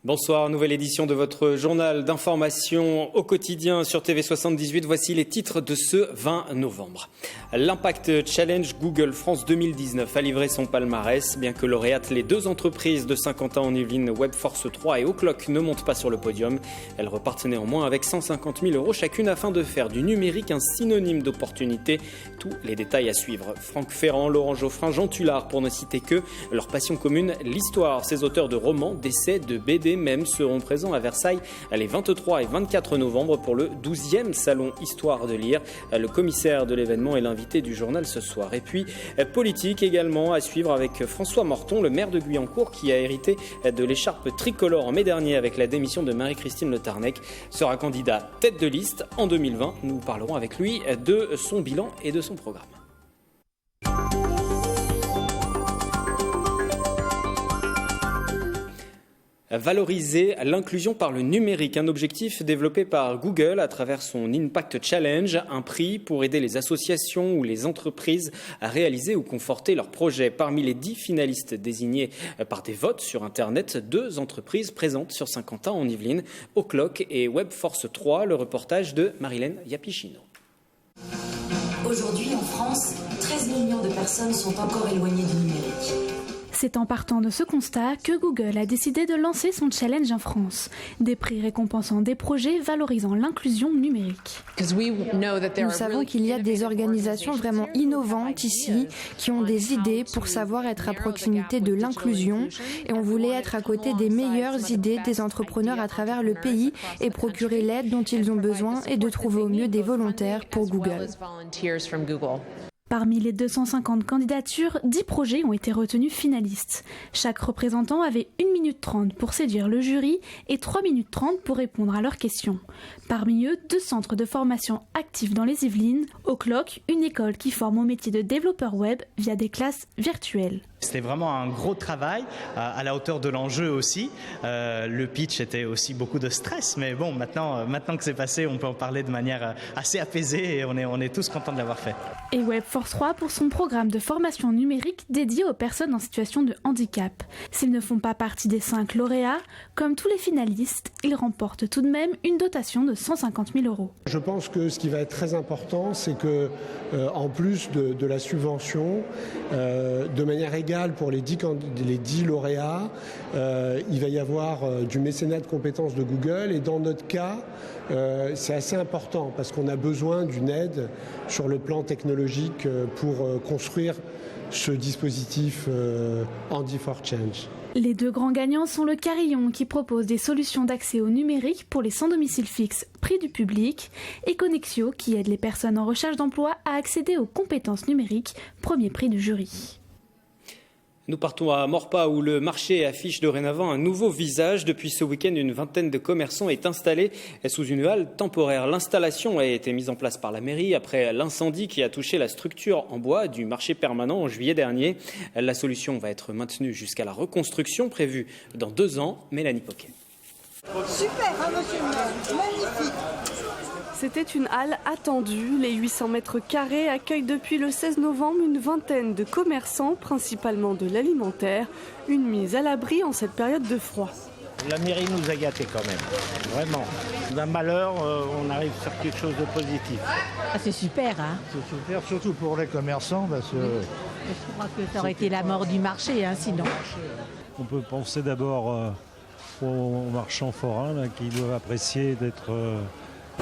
Bonsoir, nouvelle édition de votre journal d'information au quotidien sur TV78. Voici les titres de ce 20 novembre. L'Impact Challenge Google France 2019 a livré son palmarès. Bien que lauréates, les deux entreprises de Saint-Quentin-en-Yvelines, Webforce 3 et O'Clock, ne montent pas sur le podium. Elles repartent néanmoins avec 150 000 € chacune afin de faire du numérique un synonyme d'opportunité. Tous les détails à suivre. Franck Ferrand, Laurent Geoffrin, Jean Tullard, pour ne citer que. Leur passion commune, l'histoire. Ces auteurs de romans, d'essais, de BD même seront présents à Versailles les 23 et 24 novembre pour le 12e salon Histoire de lire. Le commissaire de l'événement est l'invité du journal ce soir. Et puis politique également à suivre avec François Morton, le maire de Guyancourt, qui a hérité de l'écharpe tricolore en mai dernier avec la démission de Marie-Christine Le Tarnec, sera candidat tête de liste en 2020. Nous parlerons avec lui de son bilan et de son programme. Valoriser l'inclusion par le numérique, un objectif développé par Google à travers son Impact Challenge, un prix pour aider les associations ou les entreprises à réaliser ou conforter leurs projets. Parmi les 10 finalistes désignés par des votes sur Internet, 2 entreprises présentes sur Saint-Quentin-en-Yvelines, O'Clock et Webforce 3, le reportage de Marilène Yapichino. Aujourd'hui en France, 13 millions de personnes sont encore éloignées du numérique. C'est en partant de ce constat que Google a décidé de lancer son challenge en France. Des prix récompensant des projets valorisant l'inclusion numérique. Nous savons qu'il y a des organisations vraiment innovantes ici qui ont des idées pour savoir être à proximité de l'inclusion et on voulait être à côté des meilleures idées des entrepreneurs à travers le pays et procurer l'aide dont ils ont besoin et de trouver au mieux des volontaires pour Google. Parmi les 250 candidatures, 10 projets ont été retenus finalistes. Chaque représentant avait 1 minute 30 pour séduire le jury et 3 minutes 30 pour répondre à leurs questions. Parmi eux, 2 centres de formation actifs dans les Yvelines, O'Clock, une école qui forme au métier de développeur web via des classes virtuelles. C'était vraiment un gros travail, à la hauteur de l'enjeu aussi. Le pitch était aussi beaucoup de stress, mais bon, maintenant que c'est passé, on peut en parler de manière assez apaisée et on est tous contents de l'avoir fait. Et Webforce 3 pour son programme de formation numérique dédié aux personnes en situation de handicap. S'ils ne font pas partie des 5 lauréats, comme tous les finalistes, ils remportent tout de même une dotation de 150 000 €. Je pense que ce qui va être très important, c'est que, en plus de la subvention, de manière égale pour les 10 lauréats, il va y avoir du mécénat de compétences de Google et dans notre cas, c'est assez important parce qu'on a besoin d'une aide sur le plan technologique pour construire ce dispositif Handy for Change. Les 2 grands gagnants sont le Carillon qui propose des solutions d'accès au numérique pour les sans domicile fixe, prix du public, et Connexio qui aide les personnes en recherche d'emploi à accéder aux compétences numériques, premier prix du jury. Nous partons à Maurepas où le marché affiche dorénavant un nouveau visage. Depuis ce week-end, une vingtaine de commerçants est installée sous une halle temporaire. L'installation a été mise en place par la mairie après l'incendie qui a touché la structure en bois du marché permanent en juillet dernier. La solution va être maintenue jusqu'à la reconstruction prévue dans 2 ans. Mélanie Poquet. Super, hein, monsieur le maire, magnifique. C'était une halle attendue. Les 800 mètres carrés accueillent depuis le 16 novembre une vingtaine de commerçants, principalement de l'alimentaire. Une mise à l'abri en cette période de froid. La mairie nous a gâtés quand même, vraiment. D'un malheur, on arrive sur quelque chose de positif. Ah, c'est super, hein. C'est super, surtout pour les commerçants, parce que... Je crois que ça aurait été la mort du marché, hein, sinon. On peut penser d'abord aux marchands forains là, qui doivent apprécier d'être...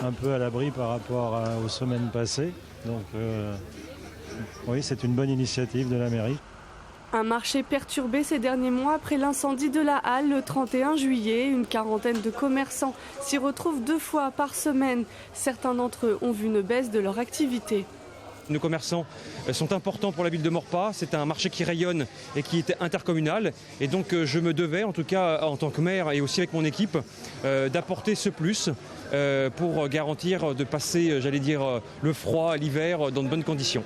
un peu à l'abri par rapport aux semaines passées. Donc oui, c'est une bonne initiative de la mairie. Un marché perturbé ces derniers mois après l'incendie de la halle le 31 juillet. Une quarantaine de commerçants s'y retrouvent 2 fois par semaine. Certains d'entre eux ont vu une baisse de leur activité. Nos commerçants sont importants pour la ville de Maurepas. C'est un marché qui rayonne et qui est intercommunal. Et donc je me devais, en tout cas en tant que maire et aussi avec mon équipe, d'apporter ce plus pour garantir de passer, le froid, l'hiver dans de bonnes conditions.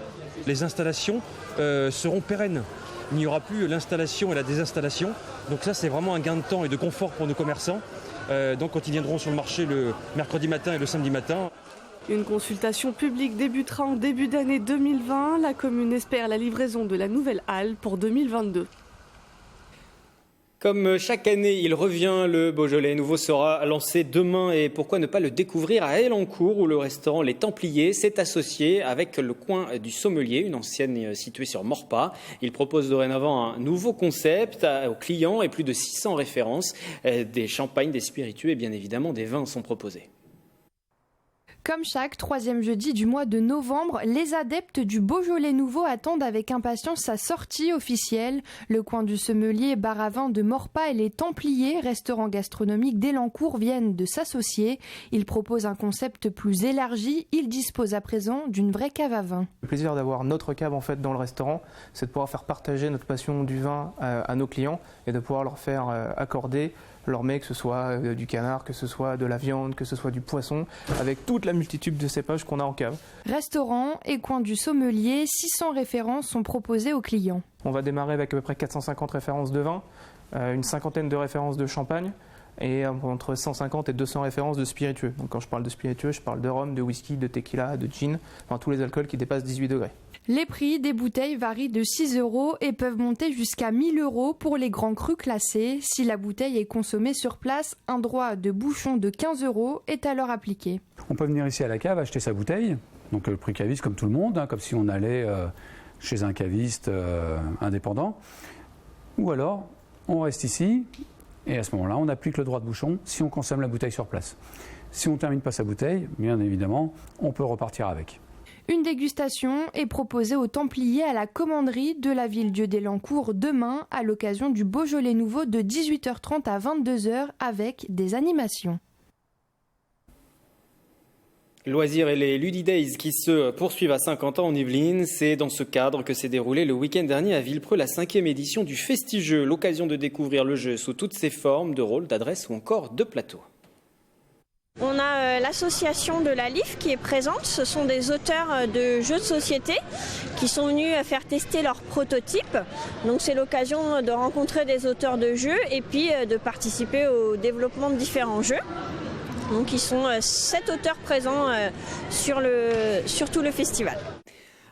Les installations seront pérennes. Il n'y aura plus l'installation et la désinstallation. Donc ça, c'est vraiment un gain de temps et de confort pour nos commerçants. Donc quand ils viendront sur le marché le mercredi matin et le samedi matin. Une consultation publique débutera en début d'année 2020. La commune espère la livraison de la nouvelle halle pour 2022. Comme chaque année, il revient, le Beaujolais nouveau sera lancé demain et pourquoi ne pas le découvrir à Elancourt où le restaurant Les Templiers s'est associé avec le coin du Sommelier, une ancienne située sur Maurepas. Il propose dorénavant un nouveau concept aux clients et plus de 600 références. Des champagnes, des spiritueux et bien évidemment des vins sont proposés. Comme chaque troisième jeudi du mois de novembre, les adeptes du Beaujolais nouveau attendent avec impatience sa sortie officielle. Le coin du Sommelier, bar à vin de Maurepas et les Templiers, restaurant gastronomique d'Elancourt, viennent de s'associer. Ils proposent un concept plus élargi. Ils disposent à présent d'une vraie cave à vin. Le plaisir d'avoir notre cave en fait dans le restaurant, c'est de pouvoir faire partager notre passion du vin à nos clients et de pouvoir leur faire accorder leur mets, que ce soit du canard, que ce soit de la viande, que ce soit du poisson, avec toute la multitude de cépages qu'on a en cave. Restaurant et coin du Sommelier, 600 références sont proposées aux clients. On va démarrer avec à peu près 450 références de vin, une cinquantaine de références de champagne et entre 150 et 200 références de spiritueux. Donc quand je parle de spiritueux, je parle de rhum, de whisky, de tequila, de gin, enfin tous les alcools qui dépassent 18 degrés. Les prix des bouteilles varient de 6 € et peuvent monter jusqu'à 1 000 € pour les grands crus classés. Si la bouteille est consommée sur place, un droit de bouchon de 15 € est alors appliqué. On peut venir ici à la cave acheter sa bouteille, donc le prix caviste comme tout le monde, comme si on allait chez un caviste indépendant. Ou alors, on reste ici et à ce moment-là, on applique le droit de bouchon si on consomme la bouteille sur place. Si on ne termine pas sa bouteille, bien évidemment, on peut repartir avec. Une dégustation est proposée aux Templiers à la commanderie de la Ville-Dieu d'Elancourt demain à l'occasion du Beaujolais nouveau de 18h30 à 22h avec des animations. Loisirs et les Ludidays qui se poursuivent à Saint-Quentin en Yvelines. C'est dans ce cadre que s'est déroulé le week-end dernier à Villepreux la 5e édition du Festigeux. L'occasion de découvrir le jeu sous toutes ses formes, de rôles, d'adresses ou encore de plateaux. On a l'association de la LIF qui est présente. Ce sont des auteurs de jeux de société qui sont venus faire tester leurs prototypes. Donc c'est l'occasion de rencontrer des auteurs de jeux et puis de participer au développement de différents jeux. Donc ils sont 7 auteurs présents sur tout le festival.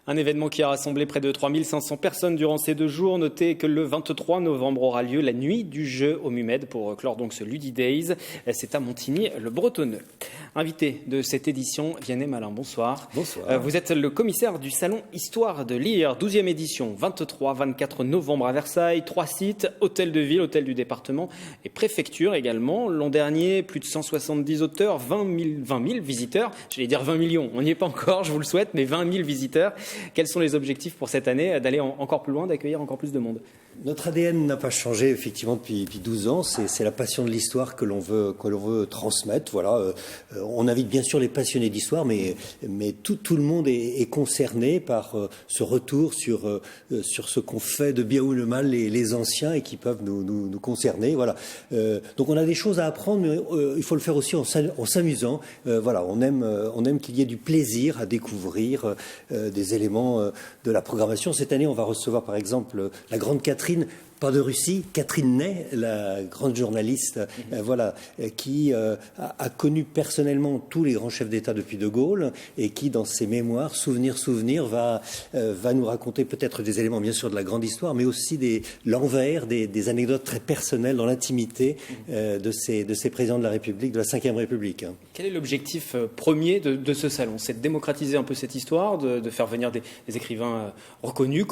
Un événement qui a rassemblé près de 3500 personnes durant ces 2 jours. Notez que le 23 novembre aura lieu la nuit du jeu au Mumed pour clore donc ce Ludidays. C'est à Montigny-le-Bretonneux. Invité de cette édition, Vianney Malin, bonsoir. Bonsoir. Vous êtes le commissaire du salon Histoire de lire, 12e édition, 23-24 novembre à Versailles. 3 sites, hôtel de ville, hôtel du département et préfecture également. L'an dernier, plus de 170 auteurs, 20 000 visiteurs. J'allais dire 20 millions, on n'y est pas encore, je vous le souhaite, mais 20 000 visiteurs. Quels sont les objectifs pour cette année, d'aller encore plus loin, d'accueillir encore plus de monde? Notre ADN n'a pas changé effectivement depuis 12 ans. C'est la passion de l'histoire que l'on veut transmettre. Voilà. On invite bien sûr les passionnés d'histoire, mais tout le monde est concerné par ce retour sur ce qu'on fait de bien ou de mal les anciens et qui peuvent nous concerner. Voilà. Donc on a des choses à apprendre, mais il faut le faire aussi en s'amusant. Voilà. On aime qu'il y ait du plaisir à découvrir des éléments de la programmation. Cette année, on va recevoir par exemple la grande Catherine, pas de Russie, Catherine Ney, la grande journaliste, qui a connu personnellement tous les grands chefs d'État depuis De Gaulle et qui, dans ses mémoires, Souvenir, va nous raconter peut-être des éléments, bien sûr, de la grande histoire, mais aussi l'envers, des anecdotes très personnelles dans l'intimité de ces présidents de la République, de la Ve République. Quel est l'objectif premier de ce salon? C'est de démocratiser un peu cette histoire, de faire venir des écrivains reconnus,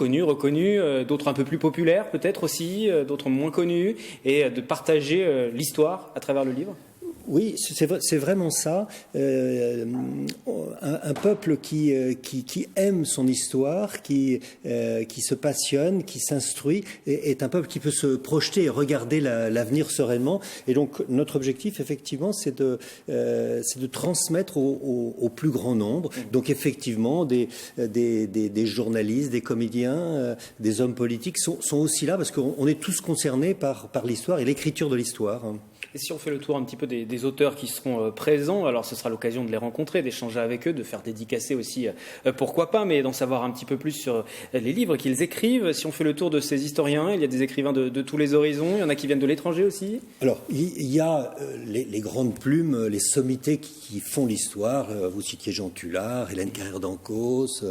d'autres un peu plus populaires peut-être aussi, d'autres moins connus, et de partager l'histoire à travers le livre? Oui, c'est vraiment ça. Un peuple qui aime son histoire, qui se passionne, qui s'instruit, est un peuple qui peut se projeter et regarder l'avenir sereinement. Et donc, notre objectif, effectivement, c'est de transmettre au plus grand nombre. Donc, effectivement, des journalistes, des comédiens, des hommes politiques sont aussi là parce qu'on est tous concernés par l'histoire et l'écriture de l'histoire. Et si on fait le tour un petit peu des auteurs qui seront présents, alors ce sera l'occasion de les rencontrer, d'échanger avec eux, de faire dédicacer aussi, pourquoi pas, mais d'en savoir un petit peu plus sur les livres qu'ils écrivent. Si on fait le tour de ces historiens, il y a des écrivains de tous les horizons, il y en a qui viennent de l'étranger aussi. Alors, il y a les grandes plumes, les sommités qui font l'histoire. Vous citiez Jean Tullard, Hélène Carrère d'Ancos,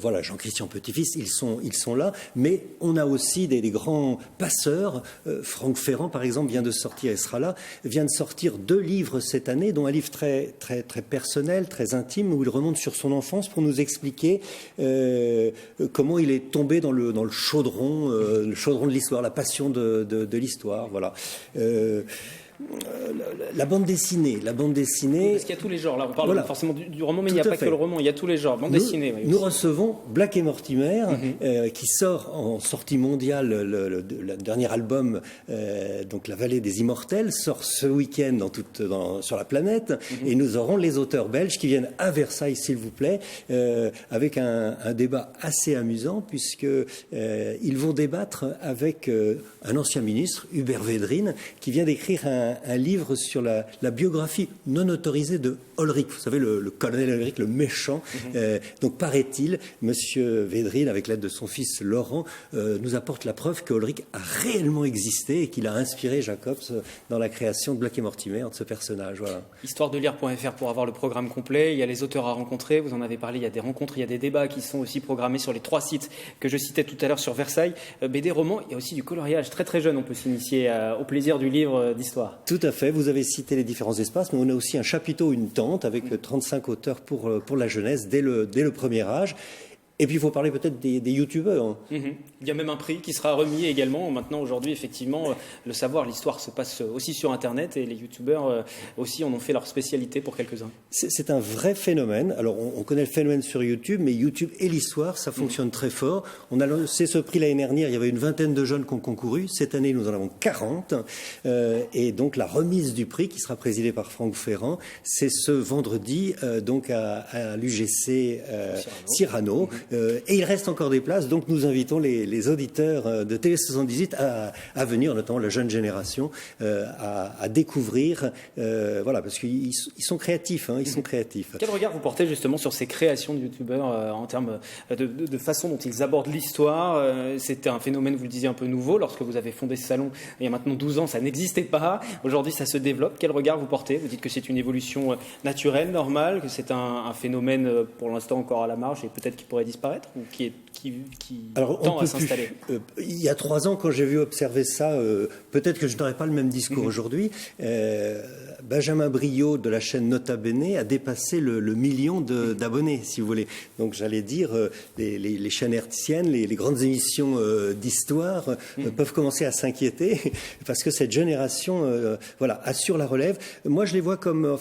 voilà, Jean-Christian Petit-Fils, ils sont là. Mais on a aussi des grands passeurs. Franck Ferrand, par exemple, vient de sortir, et sera là, vient de sortir 2 livres cette année, dont un livre très, très, très personnel, très intime, où il remonte sur son enfance pour nous expliquer comment il est tombé dans le chaudron de l'histoire, la passion de l'histoire. Voilà. La bande dessinée. Parce qu'il y a tous les genres. Là, on parle forcément du roman, mais il n'y a pas que le roman. Il y a tous les genres. Bande dessinée. Nous recevons Black et Mortimer, qui sort en sortie mondiale. Le dernier album, donc La Vallée des Immortels, sort ce week-end sur la planète. Et nous aurons les auteurs belges qui viennent à Versailles, s'il vous plaît, avec un débat assez amusant, puisque ils vont débattre avec un ancien ministre, Hubert Védrine, qui vient d'écrire un livre sur la biographie non autorisée de Ulrich. Vous savez, le colonel Ulrich, le méchant. Donc, paraît-il, Monsieur Védrine, avec l'aide de son fils Laurent, nous apporte la preuve que Ulrich a réellement existé et qu'il a inspiré Jacobs dans la création de Black et Mortimer, de ce personnage. Voilà. Histoiredelire.fr pour avoir le programme complet. Il y a les auteurs à rencontrer. Vous en avez parlé. Il y a des rencontres, il y a des débats qui sont aussi programmés sur les 3 sites que je citais tout à l'heure sur Versailles. BD, romans, il y a aussi du coloriage. Très très jeune, on peut s'initier au plaisir du livre d'histoire. Tout à fait, vous avez cité les différents espaces, mais on a aussi un chapiteau, une tente avec 35 auteurs pour la jeunesse dès le premier âge. Et puis il faut parler peut-être des youtubeurs. Il y a même un prix qui sera remis également. Maintenant, aujourd'hui, effectivement, le savoir, l'histoire se passe aussi sur Internet et les youtubeurs aussi en ont fait leur spécialité pour quelques-uns. C'est un vrai phénomène. Alors on connaît le phénomène sur YouTube, mais YouTube et l'histoire, ça fonctionne très fort. On a lancé ce prix l'année dernière, il y avait une 20aine de jeunes qui ont concouru. Cette année, nous en avons 40. Et donc la remise du prix, qui sera présidée par Franck Ferrand, c'est ce vendredi donc à l'UGC Cyrano. Et il reste encore des places, donc nous invitons les auditeurs de TV78 à venir, notamment la jeune génération, à découvrir, voilà, parce qu'ils sont créatifs, ils sont créatifs. Quel regard vous portez justement sur ces créations de youtubeurs en termes de façon dont ils abordent l'histoire? C'était un phénomène, vous le disiez, un peu nouveau. Lorsque vous avez fondé ce salon, il y a maintenant 12 ans, ça n'existait pas. Aujourd'hui, ça se développe. Quel regard vous portez? Vous dites que c'est une évolution naturelle, normale, que c'est un phénomène pour l'instant encore à la marge et peut-être qui pourrait disparaître ou qui tend à s'installer. Il y a 3 ans, quand j'ai vu observer ça, peut-être que je n'aurais pas le même discours aujourd'hui. Benjamin Briot de la chaîne Nota Bene a dépassé le million d'abonnés, si vous voulez. Donc j'allais dire, les chaînes hertziennes, les grandes émissions d'histoire peuvent commencer à s'inquiéter parce que cette génération voilà, assure la relève. Moi, je les vois comme,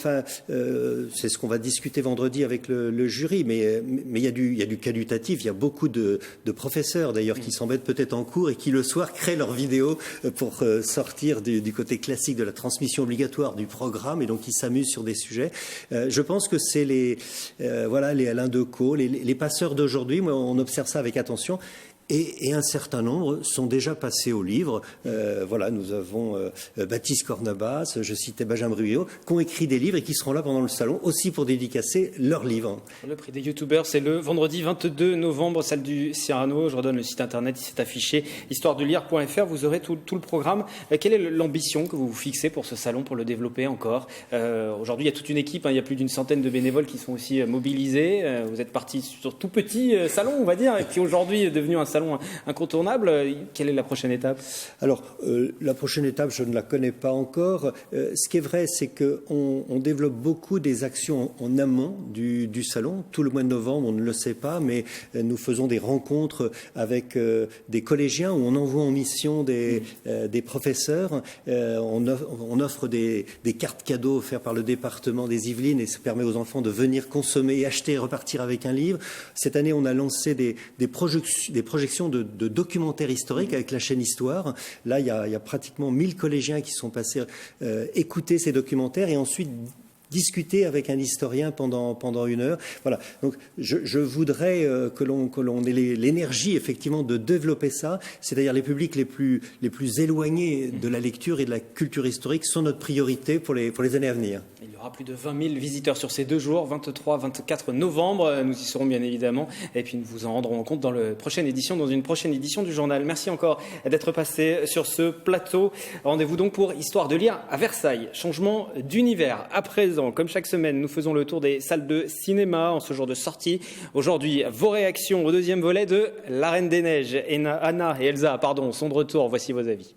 c'est ce qu'on va discuter vendredi avec le jury, mais il y a du qualitatif. Il y a beaucoup de professeurs d'ailleurs qui s'embêtent peut-être en cours et qui le soir créent leurs vidéos pour sortir du côté classique de la transmission obligatoire du programme et donc qui s'amusent sur des sujets. Je pense que c'est les Alain Decaux, les passeurs d'aujourd'hui. Moi, on observe ça avec attention. Et un certain nombre sont déjà passés au livre. Voilà, nous avons Baptiste Cornabas, je citais Benjamin Briot, qui ont écrit des livres et qui seront là pendant le salon aussi pour dédicacer leurs livres. Le prix des youtubeurs, c'est le vendredi 22 novembre, salle du Cyrano. Je redonne le site internet, il s'est affiché, histoiredelire.fr. Vous aurez tout le programme. Quelle est l'ambition que vous vous fixez pour ce salon, pour le développer encore? Aujourd'hui, il y a toute une équipe, il y a plus d'une centaine de bénévoles qui sont aussi mobilisés. Vous êtes parti sur tout petit salon, on va dire, et qui aujourd'hui est devenu un salon incontournable. Quelle est la prochaine étape? Alors, la prochaine étape, je ne la connais pas encore. Ce qui est vrai, c'est qu'on développe beaucoup des actions en amont du salon. Tout le mois de novembre, on ne le sait pas, mais nous faisons des rencontres avec des collégiens où on envoie en mission des professeurs. On offre des cartes cadeaux offertes par le département des Yvelines et ça permet aux enfants de venir consommer, acheter et repartir avec un livre. Cette année, on a lancé des projections de documentaires historiques avec la chaîne Histoire. Là, il y a pratiquement 1000 collégiens qui sont passés écouter ces documentaires et ensuite discuter avec un historien pendant 1 heure. Voilà. Donc, je voudrais que l'on ait l'énergie, effectivement, de développer ça. C'est-à-dire les publics les plus éloignés de la lecture et de la culture historique sont notre priorité pour les années à venir. Il y aura plus de 20 000 visiteurs sur ces 2 jours, 23-24 novembre. Nous y serons bien évidemment. Et puis nous vous en rendrons compte dans une prochaine édition du journal. Merci encore d'être passé sur ce plateau. Rendez-vous donc pour Histoire de lire à Versailles. Changement d'univers. À présent, comme chaque semaine, nous faisons le tour des salles de cinéma en ce jour de sortie. Aujourd'hui, vos réactions au 2e volet de La Reine des Neiges. Anna et Elsa, sont de retour. Voici vos avis.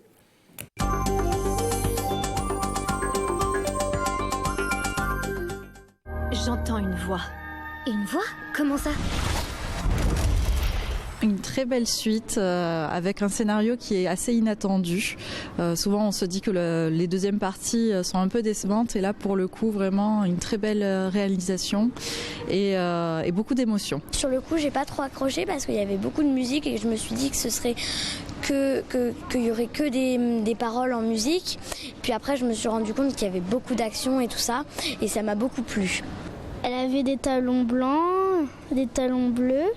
J'entends une voix. Une voix? Comment ça? Une très belle suite avec un scénario qui est assez inattendu. Souvent on se dit que les deuxièmes parties sont un peu décevantes et là pour le coup vraiment une très belle réalisation et beaucoup d'émotions. Sur le coup j'ai pas trop accroché parce qu'il y avait beaucoup de musique et je me suis dit que ce serait qu'il y aurait que des paroles en musique. Puis après je me suis rendu compte qu'il y avait beaucoup d'action et tout ça et ça m'a beaucoup plu. Elle avait des talons blancs, des talons bleus.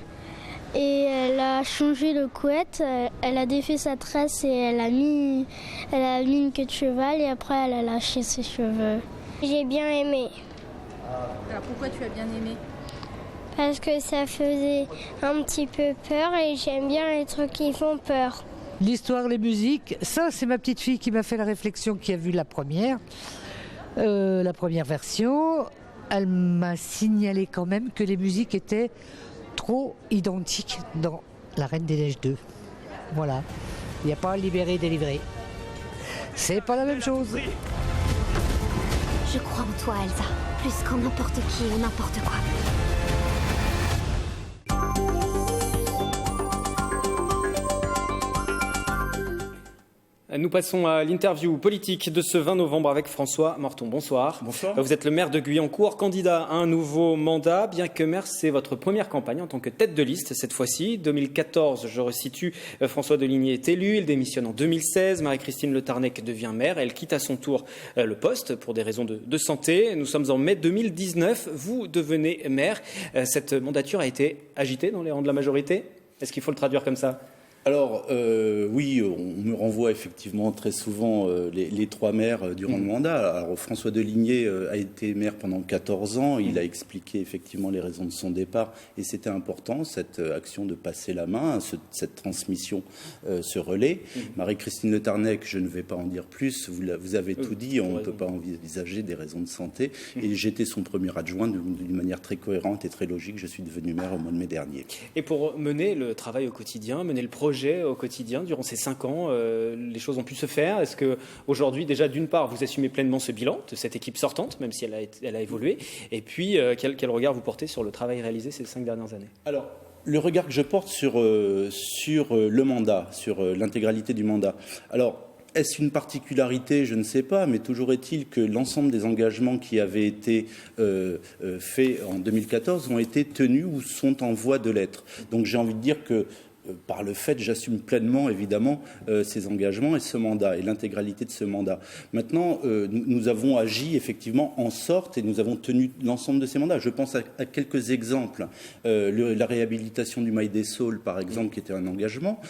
Et elle a changé le couette, elle a défait sa tresse et elle a mis une queue de cheval et après elle a lâché ses cheveux. J'ai bien aimé. Alors pourquoi tu as bien aimé? Parce que ça faisait un petit peu peur et j'aime bien les trucs qui font peur. L'histoire, les musiques, ça c'est ma petite fille qui m'a fait la réflexion, qui a vu la première version. Elle m'a signalé quand même que les musiques étaient trop identique dans La Reine des Neiges 2. Voilà. Il n'y a pas libéré, délivré. C'est pas la même chose. Je crois en toi, Elsa. Plus qu'en n'importe qui ou n'importe quoi. Nous passons à l'interview politique de ce 20 novembre avec François Morton. Bonsoir. Bonsoir. Vous êtes le maire de Guyancourt, candidat à un nouveau mandat. Bien que maire, c'est votre première campagne en tant que tête de liste cette fois-ci. 2014, je resitue, François Deligné est élu. Il démissionne en 2016. Marie-Christine Le Tarnec devient maire. Elle quitte à son tour le poste pour des raisons de santé. Nous sommes en mai 2019. Vous devenez maire. Cette mandature a été agitée dans les rangs de la majorité. Est-ce qu'il faut le traduire comme ça ? Alors, oui, on me renvoie effectivement très souvent les 3 maires durant le mandat. Alors, François Deligné a été maire pendant 14 ans. Il a expliqué effectivement les raisons de son départ. Et c'était important, cette action de passer la main, cette transmission, ce relais. Marie-Christine Le Tarnec, je ne vais pas en dire plus. Vous avez tout dit. On ne peut pas envisager des raisons de santé. Et j'étais son premier adjoint d'une manière très cohérente et très logique. Je suis devenu maire au mois de mai dernier. Et pour mener le travail au quotidien, mener le projet au quotidien durant ces 5 ans, les choses ont pu se faire. Est-ce qu'aujourd'hui, déjà, d'une part, vous assumez pleinement ce bilan de cette équipe sortante, même si elle a évolué, et puis quel regard vous portez sur le travail réalisé ces 5 dernières années? Alors, le regard que je porte sur le mandat, sur l'intégralité du mandat. Alors, est-ce une particularité? Je ne sais pas, mais toujours est-il que l'ensemble des engagements qui avaient été faits en 2014 ont été tenus ou sont en voie de l'être. Donc j'ai envie de dire que par le fait, j'assume pleinement, évidemment, ces engagements et ce mandat, et l'intégralité de ce mandat. Maintenant, nous avons agi, effectivement, en sorte, et nous avons tenu l'ensemble de ces mandats. Je pense à quelques exemples. La réhabilitation du Mail des Saules, par exemple, qui était un engagement.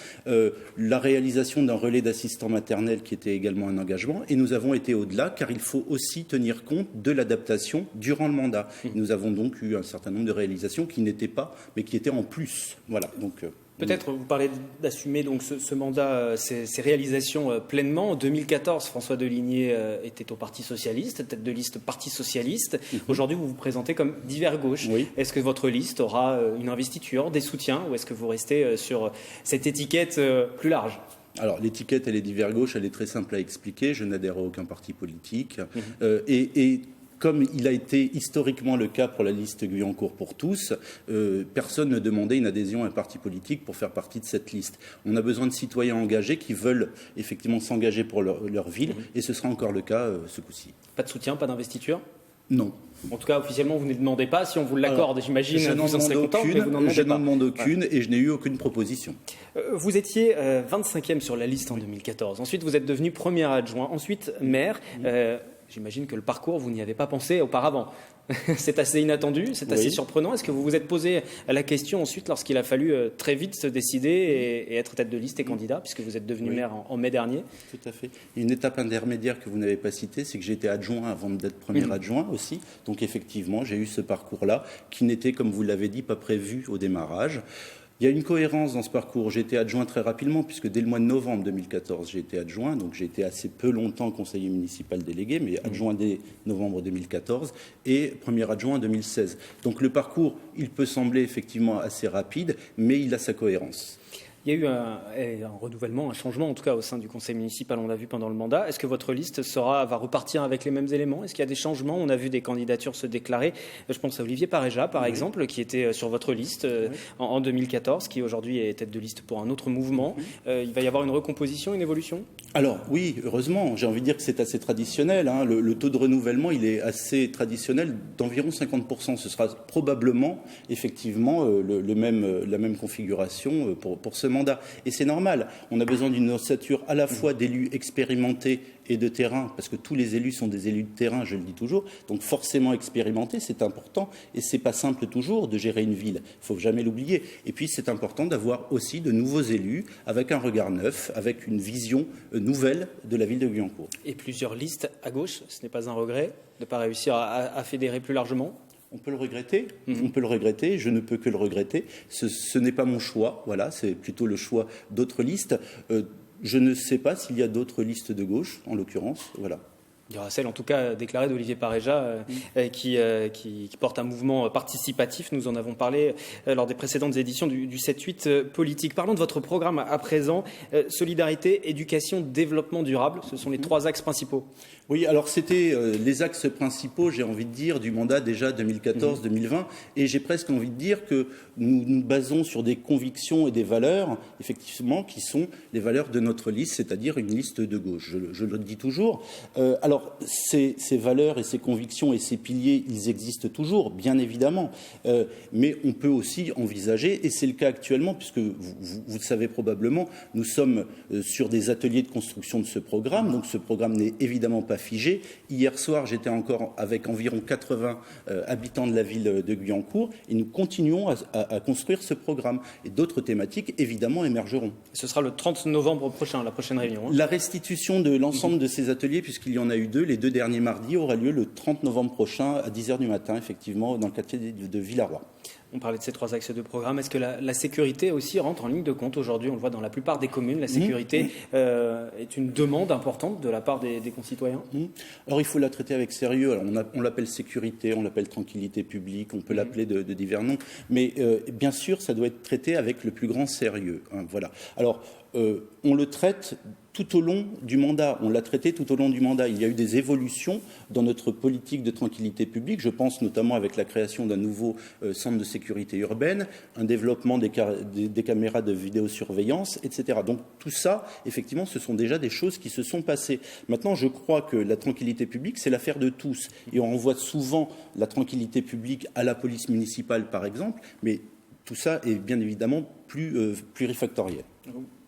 La réalisation d'un relais d'assistants maternels, qui était également un engagement. Et nous avons été au-delà, car il faut aussi tenir compte de l'adaptation durant le mandat. Nous avons donc eu un certain nombre de réalisations qui n'étaient pas, mais qui étaient en plus. Voilà, donc... Peut-être vous parlez d'assumer donc ce mandat, ces réalisations pleinement. En 2014, François Deligné était au Parti socialiste, tête de liste Parti socialiste. Aujourd'hui, vous vous présentez comme divers gauche. Oui. Est-ce que votre liste aura une investiture, des soutiens, ou est-ce que vous restez sur cette étiquette plus large ? Alors, l'étiquette, elle est divers gauche, elle est très simple à expliquer. Je n'adhère à aucun parti politique. Comme il a été historiquement le cas pour la liste Guyancourt pour tous, personne ne demandait une adhésion à un parti politique pour faire partie de cette liste. On a besoin de citoyens engagés qui veulent effectivement s'engager pour leur ville, et ce sera encore le cas ce coup-ci. Pas de soutien, pas d'investiture ? Non. En tout cas, officiellement, vous ne demandez pas. Si on vous l'accorde, j'imagine, vous en serez content, mais vous n'en demandez pas. Je n'en demande aucune et je n'ai eu aucune proposition. Vous étiez 25e sur la liste en 2014. Ensuite, vous êtes devenu premier adjoint. Ensuite, maire. J'imagine que le parcours, vous n'y avez pas pensé auparavant. C'est assez inattendu, c'est assez surprenant. Est-ce que vous vous êtes posé la question ensuite lorsqu'il a fallu très vite se décider et être tête de liste et candidat, puisque vous êtes devenu maire en mai dernier? Tout à fait. Une étape intermédiaire que vous n'avez pas citée, c'est que j'ai été adjoint avant d'être premier adjoint aussi. Donc effectivement, j'ai eu ce parcours-là qui n'était, comme vous l'avez dit, pas prévu au démarrage. Il y a une cohérence dans ce parcours. J'ai été adjoint très rapidement, puisque dès le mois de novembre 2014, j'ai été adjoint. Donc j'ai été assez peu longtemps conseiller municipal délégué, mais adjoint dès novembre 2014 et premier adjoint en 2016. Donc le parcours, il peut sembler effectivement assez rapide, mais il a sa cohérence. Il y a eu un renouvellement, un changement en tout cas au sein du conseil municipal, on l'a vu pendant le mandat. Est-ce que votre liste va repartir avec les mêmes éléments? Est-ce qu'il y a des changements? On a vu des candidatures se déclarer. Je pense à Olivier Pareja, par exemple, qui était sur votre liste en 2014, qui aujourd'hui est tête de liste pour un autre mouvement. Il va y avoir une recomposition, une évolution? Alors oui, heureusement, j'ai envie de dire que c'est assez traditionnel. Hein. Le taux de renouvellement, il est assez traditionnel, d'environ 50%. Ce sera probablement, effectivement, la même configuration pour ce mandat. Et c'est normal. On a besoin d'une ossature à la fois d'élus expérimentés et de terrain, parce que tous les élus sont des élus de terrain, je le dis toujours, donc forcément expérimentés, c'est important, et c'est pas simple toujours de gérer une ville, il faut jamais l'oublier. Et puis c'est important d'avoir aussi de nouveaux élus, avec un regard neuf, avec une vision nouvelle de la ville de Guyancourt. Et plusieurs listes à gauche, ce n'est pas un regret de ne pas réussir à fédérer plus largement? On peut le regretter, on peut le regretter, je ne peux que le regretter. Ce n'est pas mon choix, voilà, c'est plutôt le choix d'autres listes. Je ne sais pas s'il y a d'autres listes de gauche, en l'occurrence, voilà. Il y aura celle, en tout cas, déclarée d'Olivier Pareja, qui porte un mouvement participatif. Nous en avons parlé lors des précédentes éditions du 7-8 politique. Parlons de votre programme à présent. Solidarité, éducation, développement durable. Ce sont les 3 axes principaux. Oui, alors c'était les axes principaux, j'ai envie de dire, du mandat déjà 2014-2020. Et j'ai presque envie de dire que nous nous basons sur des convictions et des valeurs, effectivement, qui sont les valeurs de notre liste, c'est-à-dire une liste de gauche. Je le dis toujours. Alors, ces valeurs et ces convictions et ces piliers, ils existent toujours, bien évidemment. Mais on peut aussi envisager, et c'est le cas actuellement, puisque vous le savez probablement, nous sommes sur des ateliers de construction de ce programme. Donc, ce programme n'est évidemment pas figé. Hier soir, j'étais encore avec environ 80 habitants de la ville de Guyancourt, et nous continuons à construire ce programme. Et d'autres thématiques, évidemment, émergeront. Ce sera le 30 novembre prochain, la prochaine réunion. Hein. La restitution de l'ensemble de ces ateliers, puisqu'il y en a eu 2, les 2 derniers mardis, aura lieu le 30 novembre prochain à 10h du matin, effectivement, dans le quartier de Villaroy. On parlait de ces 3 axes de programme. Est-ce que la sécurité aussi rentre en ligne de compte aujourd'hui? On le voit dans la plupart des communes. La sécurité est une demande importante de la part des concitoyens. Alors il faut la traiter avec sérieux. Alors, on l'appelle sécurité, on l'appelle tranquillité publique, on peut l'appeler de divers noms. Mais bien sûr, ça doit être traité avec le plus grand sérieux. Hein, voilà. Alors on le traite tout au long du mandat. On l'a traité tout au long du mandat. Il y a eu des évolutions dans notre politique de tranquillité publique. Je pense notamment avec la création d'un nouveau centre de sécurité urbaine, un développement des caméras de vidéosurveillance, etc. Donc tout ça, effectivement, ce sont déjà des choses qui se sont passées. Maintenant, je crois que la tranquillité publique, c'est l'affaire de tous. Et on renvoie souvent la tranquillité publique à la police municipale, par exemple, mais tout ça est bien évidemment plurifactoriel.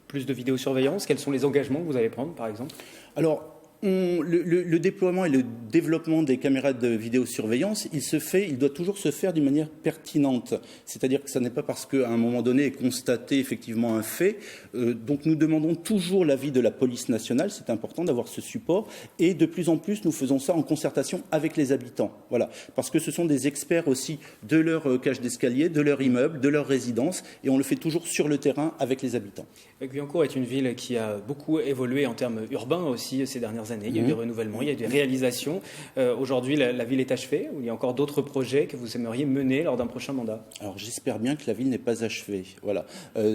Plus de vidéosurveillance, quels sont les engagements que vous allez prendre, par exemple? Alors, le déploiement et le développement des caméras de vidéosurveillance, il doit toujours se faire d'une manière pertinente. C'est-à-dire que ce n'est pas parce qu'à un moment donné est constaté effectivement un fait. Donc nous demandons toujours l'avis de la police nationale, c'est important d'avoir ce support. Et de plus en plus, nous faisons ça en concertation avec les habitants. Voilà. Parce que ce sont des experts aussi de leur cage d'escalier, de leur immeuble, de leur résidence. Et on le fait toujours sur le terrain avec les habitants. Guyancourt est une ville qui a beaucoup évolué en termes urbains aussi ces dernières années. Il y a eu des renouvellements, il y a eu des réalisations. Aujourd'hui, la ville est achevée ou il y a encore d'autres projets que vous aimeriez mener lors d'un prochain mandat? Alors j'espère bien que la ville n'est pas achevée. Voilà.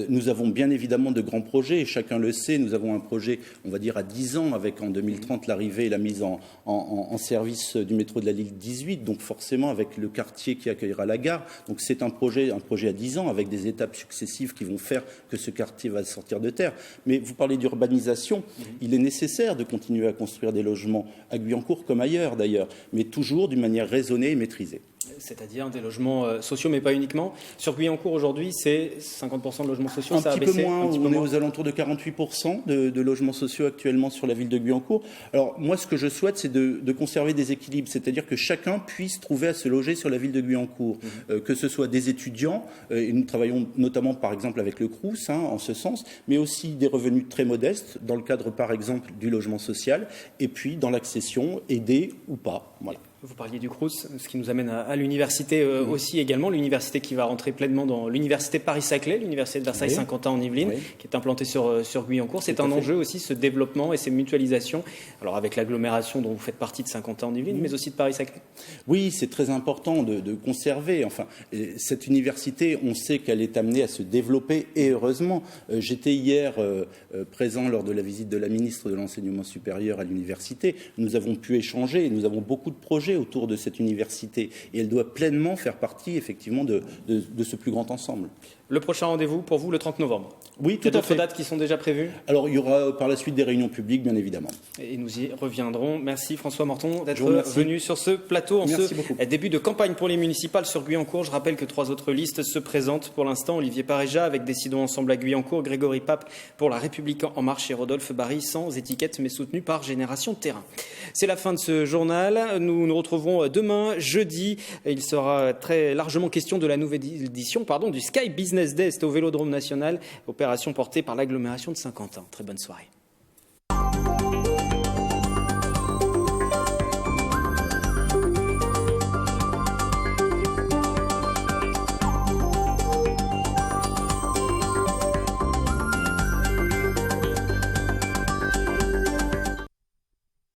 Nous avons bien évidemment de grands projets et chacun le sait. Nous avons un projet, on va dire, à 10 ans avec en 2030 l'arrivée et la mise en service du métro de la ligne 18. Donc forcément avec le quartier qui accueillera la gare. Donc c'est un projet à 10 ans avec des étapes successives qui vont faire que ce quartier va sortir de terre. Mais vous parlez d'urbanisation. Il est nécessaire de continuer à construire des logements à Guyancourt comme ailleurs d'ailleurs, mais toujours d'une manière raisonnée et maîtrisée. C'est-à-dire des logements sociaux, mais pas uniquement. Sur Guyancourt, aujourd'hui, c'est 50% de logements sociaux, ça a baissé. Un petit peu on moins. est aux alentours de 48% de logements sociaux actuellement sur la ville de Guyancourt. Alors, moi, ce que je souhaite, c'est de conserver des équilibres, c'est-à-dire que chacun puisse trouver à se loger sur la ville de Guyancourt, que ce soit des étudiants, et nous travaillons notamment, par exemple, avec le Crous, en ce sens, mais aussi des revenus très modestes, dans le cadre, par exemple, du logement social, et puis dans l'accession, aidée ou pas. Voilà. Vous parliez du Crous, ce qui nous amène à l'université aussi également, l'université qui va rentrer pleinement dans l'université Paris-Saclay, l'université de Versailles-Saint-Quentin en Yvelines, qui est implantée sur Guyancourt. C'est un enjeu aussi, ce développement et ces mutualisations, alors avec l'agglomération dont vous faites partie de Saint-Quentin en Yvelines, mais aussi de Paris-Saclay. Oui, c'est très important de conserver. Enfin, cette université, on sait qu'elle est amenée à se développer, et heureusement. J'étais hier présent lors de la visite de la ministre de l'Enseignement supérieur à l'université. Nous avons pu échanger, nous avons beaucoup de projets autour de cette université et elle doit pleinement faire partie effectivement de ce plus grand ensemble. Le prochain rendez-vous pour vous, le 30 novembre. Oui, tout à fait. Il y a d'autres dates qui sont déjà prévues? Alors, il y aura par la suite des réunions publiques, bien évidemment. Et nous y reviendrons. Merci François Morton d'être venu sur ce plateau en ce début de campagne pour les municipales sur Guyancourt. Je rappelle que 3 autres listes se présentent pour l'instant. Olivier Paréja avec Décidons Ensemble à Guyancourt, Grégory Pape pour La République En Marche et Rodolphe Barry sans étiquette mais soutenu par Génération Terrain. C'est la fin de ce journal. Nous nous retrouverons demain, jeudi. Il sera très largement question de la nouvelle édition du Sky Business Day. C'était au Vélodrome National, opération portée par l'agglomération de Saint-Quentin. Très bonne soirée.